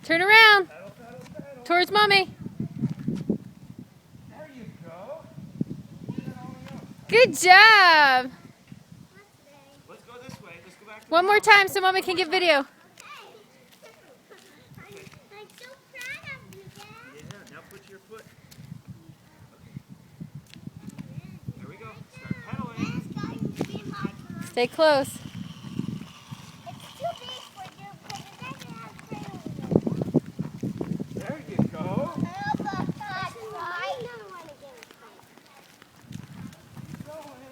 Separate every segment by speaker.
Speaker 1: Turn around.
Speaker 2: Pedal, pedal, pedal.
Speaker 1: Towards mommy.
Speaker 2: There you go.
Speaker 1: Good job.
Speaker 2: Let's go this way. Let's go back to
Speaker 1: One
Speaker 2: the
Speaker 1: more
Speaker 2: house.
Speaker 1: time so mommy can get video.
Speaker 3: I'm so proud of you, Dad.
Speaker 2: Yeah, now put your foot. There we go. Start pedaling.
Speaker 3: It's going to be my turn.
Speaker 1: Stay close.
Speaker 3: It's too big for you, but it doesn't have training.
Speaker 2: There you go.
Speaker 3: I don't want to get it.
Speaker 2: Keep going.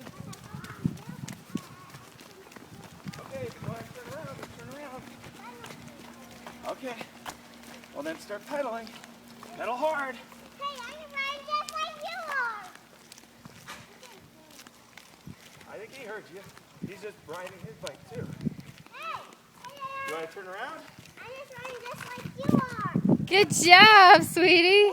Speaker 2: Okay, go ahead, turn around. Turn around. Okay. Well, then start pedaling. Pedal hard.
Speaker 3: Hey, I'm riding just like you are.
Speaker 2: I think he heard you. He's just riding his bike too.
Speaker 3: Hey,
Speaker 2: You want to turn around?
Speaker 3: I'm just riding just like you are.
Speaker 1: Good job, sweetie.